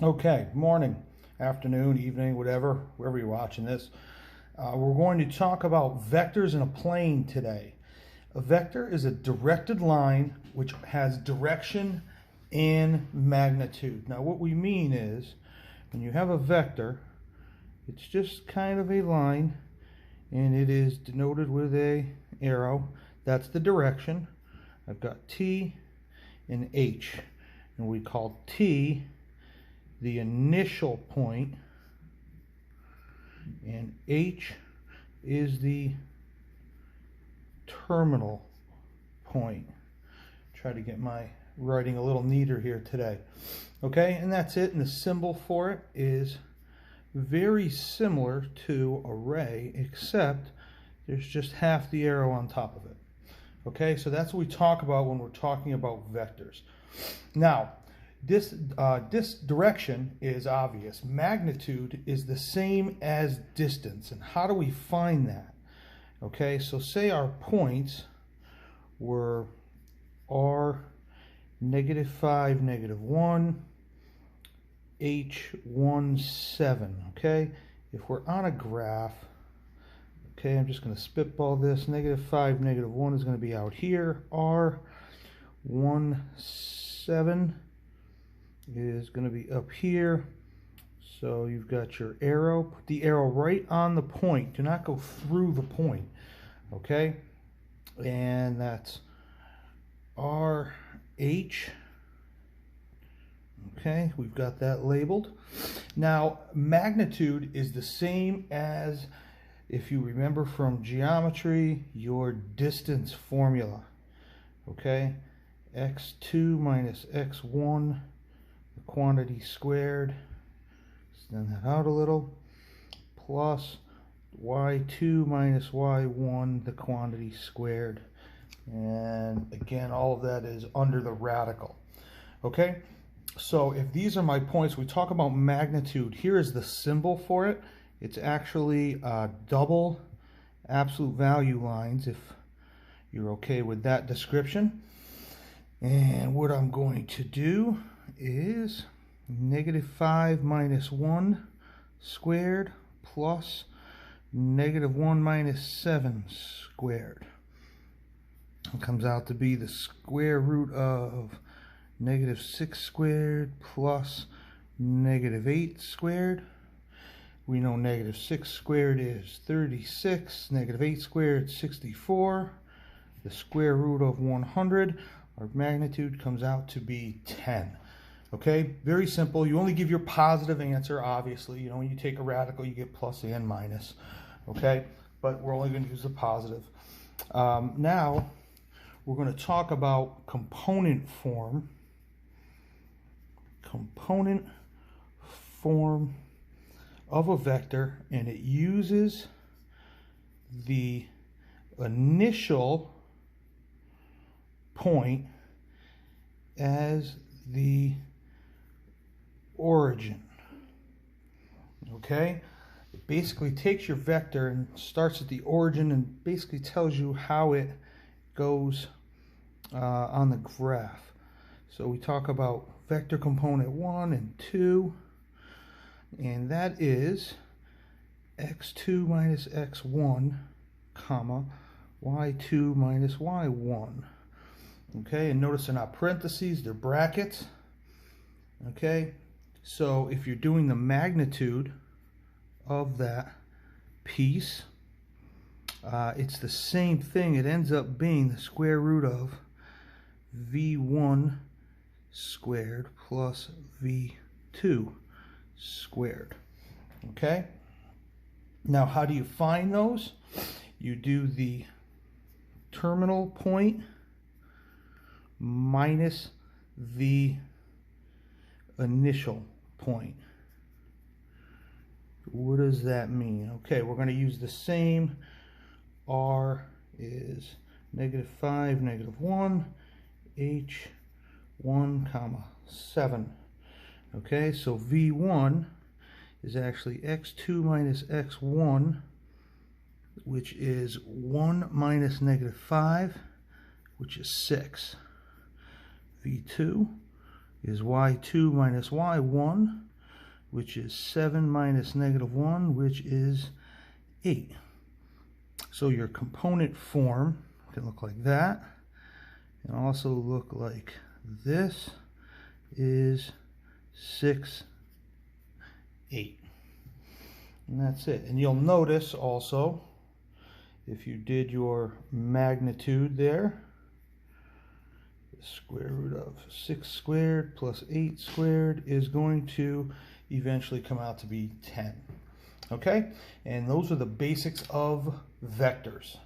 Okay, morning, afternoon, evening, whatever, wherever you're watching this. We're going to talk about vectors in a plane today. A vector is a directed line which has direction and magnitude. Now, what we mean is when you have a vector, it's just kind of a line and it is denoted with a arrow. That's the direction. I've got T and H, and we call T the initial point, and H is the terminal point. Try to get my writing a little neater here today. Okay, and that's it. And the symbol for it is very similar to a ray, except there's just half the arrow on top of it. Okay, so that's what we talk about when we're talking about vectors. Now, this direction is obvious. Magnitude is the same as distance. And how do we find that? Okay, so say our points were R, -5, -1, H, 1, 7. Okay, if we're on a graph, okay, I'm just going to spitball this. -5, -1 is going to be out here. R, 1, 7 is going to be up here. So you've got your arrow. Put the arrow right on the point. Do not go through the point. Okay? And that's RH. Okay, we've got that labeled. Now, magnitude is the same as, if you remember from geometry, your distance formula. Okay? x2 minus x1, the quantity squared, extend that out a little, plus y2 minus y1, the quantity squared. And again, all of that is under the radical. Okay, so if these are my points, we talk about magnitude. Here is the symbol for it. It's actually double absolute value lines, if you're okay with that description. And what I'm going to do is -5 minus 1 squared plus -1 minus 7 squared. It comes out to be the square root of -6 squared plus -8 squared. We know -6 squared is 36, -8 squared 64. The square root of 100, our magnitude comes out to be 10. Okay, very simple. You only give your positive answer, obviously. You know, when you take a radical, you get plus and minus. Okay, but we're only going to use the positive. Now, we're going to talk about component form. Component form of a vector, and it uses the initial point as the origin. Okay, it basically takes your vector and starts at the origin and basically tells you how it goes on the graph. So we talk about vector component 1 and 2, and that is x2 minus x1 comma y2 minus y1. Okay, and notice they're not parentheses, they're brackets. Okay, so if you're doing the magnitude of that piece, it's the same thing. It ends up being the square root of v1 squared plus v2 squared. Okay, now how do you find those? You do the terminal point minus the initial point. What does that mean? Okay, we're going to use the same. R is -5, -1, H 1 comma 7. Okay, so V1 is actually x2 minus x1, which is 1 minus -5, which is 6. V2 is y2 minus y1, which is 7 minus -1, which is 8. So your component form can look like that, and also look like this is 6, 8. And that's it. And you'll notice also, if you did your magnitude there, the square root of 6 squared plus 8 squared is going to eventually come out to be 10. Okay? And those are the basics of vectors.